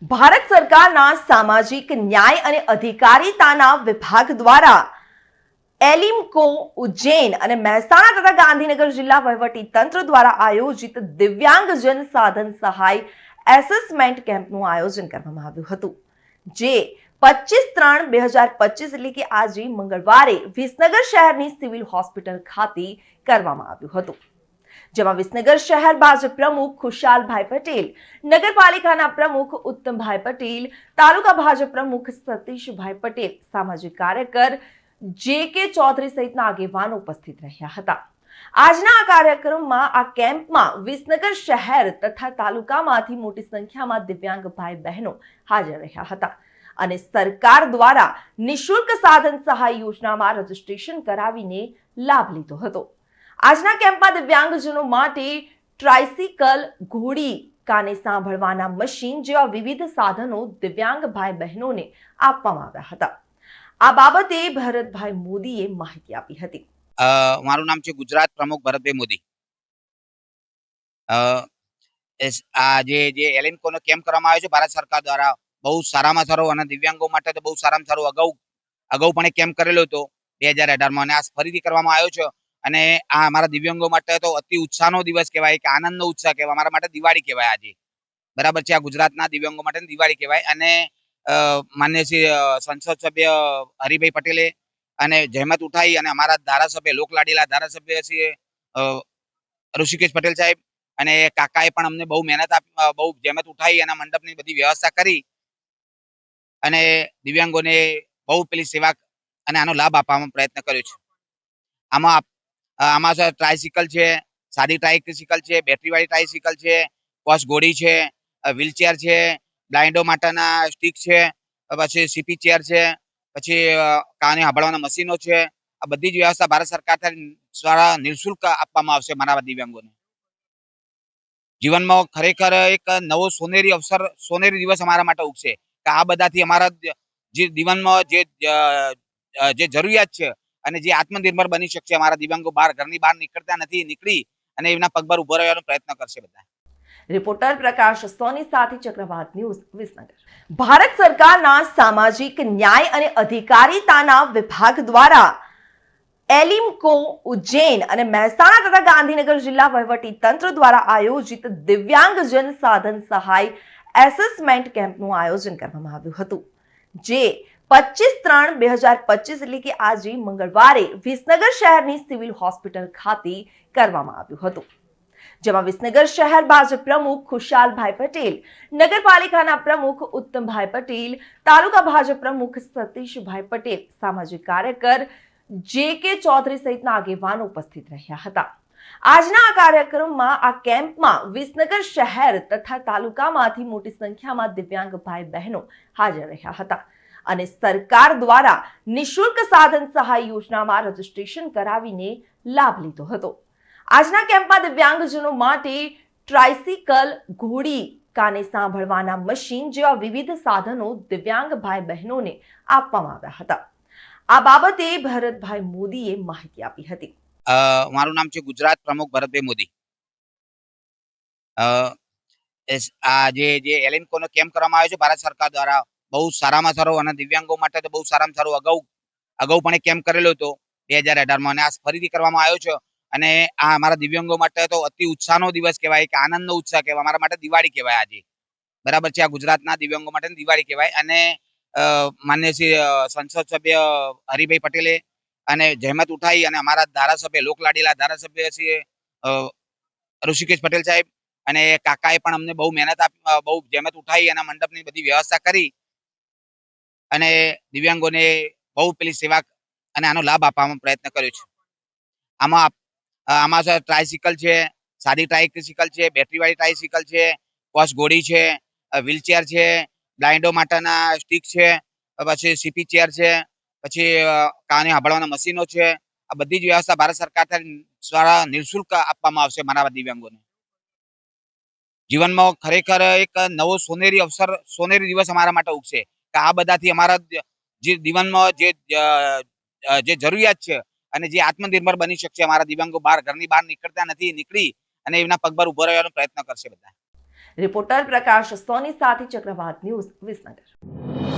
ભારત સરકારના સામાજિક ન્યાય અને અધિકારીતાના વિભાગ દ્વારા એલિમ્કો, ઉજ્જૈન અને મહેસાણા તથા ગાંધીનગર જિલ્લા વહીવટી તંત્ર દ્વારા આયોજિત દિવ્યાંગજન સાધન સહાય એસેસમેન્ટ કેમ્પનું આયોજન કરવામાં આવ્યું હતું, જે 25/3/2025 એટલે કે આજે મંગળવારે વિસનગર શહેરની સિવિલ હોસ્પિટલ ખાતે કરવામાં આવ્યું હતું, જેમાં વિસનગર શહેર ભાજપ પ્રમુખ ખુશાલભાઈ પટેલ, નગરપાલિકાના પ્રમુખ ઉત્તમભાઈ પટેલ, તાલુકા ભાજપ પ્રમુખ સતીશભાઈ પટેલ, સામાજિક કાર્યકર જે.કે. ચૌધરી સહિતના આગેવાનો ઉપસ્થિત રહ્યા હતા। આજના આ કાર્યક્રમમાં આ કેમ્પમાં વિસનગર શહેર તથા તાલુકામાંથી મોટી સંખ્યામાં દિવ્યાંગ ભાઈ બહેનો હાજર રહ્યા હતા અને સરકાર દ્વારા નિઃશુલ્ક સાધન સહાય યોજનામાં રજીસ્ટ્રેશન કરાવીને લાભ લીધો હતો। આજના કેમ્પમાં દિવ્યાંગજનો માટે ટ્રાઇસિકલ, ઘોડી, કાને સાંભળવાના મશીન જેવા વિવિધ સાધનો દિવ્યાંગ ભાઈ બહેનોને આપવામાં આવ્યા હતા। આ બાબતે ભરતભાઈ મોદીએ માહિતી આપી હતી। મારું નામ છે ગુજરાત પ્રમુખ ભરતભાઈ મોદી। આ જે એલિમ્કોનો કેમ્પ કરવામાં આવ્યો છે ભારત સરકાર દ્વારા, બહુ સારામાં સારો અને દિવ્યાંગો માટે તો બહુ સારામાં સારું અગાઉ પણ એક કેમ્પ કરેલો હતો 2018માં, અને આ ફરીથી કરવામાં આવ્યો છે। અને આ અમારા દિવ્યાંગો માટે તો અતિ ઉત્સાહનો દિવસ કહેવાય, કે આનંદનો ઉત્સાહ કહેવાય, અમારા માટે દિવાળી કહેવાય આજે, બરાબર છે। આ ગુજરાતના દિવ્યાંગો માટે દિવાળી કહેવાય। અને માન્ય શ્રી સંસદ સભ્ય હરિભાઈ પટેલે અને જહેમત ઉઠાઈ અને અમારા ધારાસભ્ય, લોકલાડીલા ધારાસભ્ય શ્રી ઋષિકેશ પટેલ સાહેબ અને કાકાએ પણ અમને બહુ મહેનત આપી, બહુ જહેમત ઉઠાઈ અને મંડપની બધી વ્યવસ્થા કરી અને દિવ્યાંગોને બહુ પેલી સેવા અને આનો લાભ આપવાનો પ્રયત્ન કર્યો છે। આમાં ટ્રાયસિકલ છે, સાદી ટ્રાયસિકલ છે, બેટરીવાળી ટ્રાયસિકલ છે, પોસ ઘોડી છે, વ્હીલચેર છે, બ્લાઇન્ડો માટેના સ્ટીક છે, પછી સીપી ચેર છે, પછી કાને સાંભળવાના મશીનો છે। આ બધી જ વ્યવસ્થા ભારત સરકાર દ્વારા નિઃશુલ્ક આપવામાં આવશે મારા દિવ્યાંગોને। જીવનમાં ખરેખર એક નવો સોનેરી અવસર, સોનેરી દિવસ અમારા માટે ઉગશે, કે આ બધાથી અમારા જે જીવનમાં જે જરૂરિયાત છે અને જે આત્મનિર્ભર બની શકશે, અમારા દિવ્યાંગો ઘરની બહાર નીકળતા નથી, નીકળી અને એમના પગભર ઉભો રહેવાનો પ્રયત્ન કરશે બધા। રિપોર્ટર પ્રકાશ સોની સાથે ચક્રવાત ન્યૂઝ, વિસનગર। ભારત સરકારના સામાજિક ન્યાય અને અધિકારીતાના વિભાગ દ્વારા એલિમ્કો, ઉજ્જૈન અને મહેસાણા તથા ગાંધીનગર જિલ્લા વહીવટી તંત્ર દ્વારા આયોજિત દિવ્યાંગજન સાધન સહાય એસેસમેન્ટ કેમ્પનું આયોજન કરવામાં આવ્યું હતું, જે 25/3/2025 એટલે કે આજે મંગળવારે વિસનગર શહેરની સિવિલ હોસ્પિટલ ખાતે કરવામાં આવ્યું હતું, જેમાં વિસનગર શહેર ભાજપ પ્રમુખ ખુશાલભાઈ પટેલ, નગરપાલિકાના પ્રમુખ ઉત્તમભાઈ પટેલ, તાલુકા ભાજપ પ્રમુખ સતીશભાઈ પટેલ, સામાજિક કાર્યકર જે.કે. ચૌધરી સહિતના આગેવાનો ઉપસ્થિત રહ્યા હતા। આજના આ કાર્યક્રમમાં આ કેમ્પમાં વિસનગર શહેર તથા તાલુકામાંથી મોટી સંખ્યામાં દિવ્યાંગ ભાઈ બહેનો હાજર રહ્યા હતા અને સરકાર દ્વારા નિઃશુલ્ક સાધન સહાય યોજનામાં રજીસ્ટ્રેશન કરાવીને લાભ લીધો હતો। આજના કેમ્પમાં દિવ્યાંગજનો માટે ટ્રાઇસિકલ, ઘોડી, કાને સાંભળવાના મશીન જેવા વિવિધ સાધનો દિવ્યાંગ ભાઈ બહેનોને આપવામાં આવ્યા હતા। આ બાબતે ભરતભાઈ મોદીએ માહિતી આપી હતી। મારું નામ છે ગુજરાત પ્રમુખ ભરતભાઈ મોદી। આ જે એલિમ્કોનો કેમ્પ કરવામાં આવ્યો છે ભારત સરકાર દ્વારા, બહુ સારામાં સારો અને દિવ્યાંગો માટે તો બહુ સારામાં સારું અગાઉ પણ એક કેમ્પ કરેલો હતો 2018માં, અને આ ફરીથી કરવામાં આવ્યો છે। અને આ અમારા દિવ્યાંગો માટે તો અતિ ઉત્સાહનો દિવસ કહેવાય, કે આનંદનો ઉત્સાહ કહેવાય, અમારા માટે દિવાળી કહેવાય આજે, બરાબર છે। આ ગુજરાતના દિવ્યાંગો માટે દિવાળી કહેવાય। અને માન્ય શ્રી સંસદ સભ્ય હરિભાઈ પટેલે અને જહેમત ઉઠાઈ અને અમારા ધારાસભ્ય, લોકલાડીલા ધારાસભ્ય શ્રી ઋષિકેશ પટેલ સાહેબ અને કાકાએ પણ અમને બહુ મહેનત આપી, બહુ જહેમત ઉઠાઈ અને મંડપની બધી વ્યવસ્થા કરી અને દિવ્યાંગોને બહુ પેલી સેવા અને આનો લાભ આપવાનો પ્રયત્ન કર્યો છે। આમાં ટ્રાયસિકલ છે, સાદી ટ્રાયસિકલ છે, બેટરીવાળી ટ્રાયસિકલ છે, પોસ ઘોડી છે, વ્હીલચેર છે, બ્લાઇન્ડો માટેના સ્ટીક છે, પછી સીપી ચેર છે, પછી કાને સાંભળવાના મશીનો છે। આ બધી જ વ્યવસ્થા ભારત સરકાર દ્વારા નિઃશુલ્ક આપવામાં આવશે મારા દિવ્યાંગોને। જીવનમાં ખરેખર એક નવો સોનેરી અવસર, સોનેરી દિવસ અમારા માટે ઉગશે, કે આ બધાથી અમારા જે જીવનમાં જે જરૂરિયાત છે અને જે આત્મનિર્ભર બની શકશે, અમારા દિવ્યાંગો ઘરની બહાર નીકળતા નથી, નીકળી અને એમના પગભર ઉભો રહેવાનો પ્રયત્ન કરશે બધા। રિપોર્ટર પ્રકાશ સોની સાથે ચક્રવાત ન્યૂઝ વિસનગર.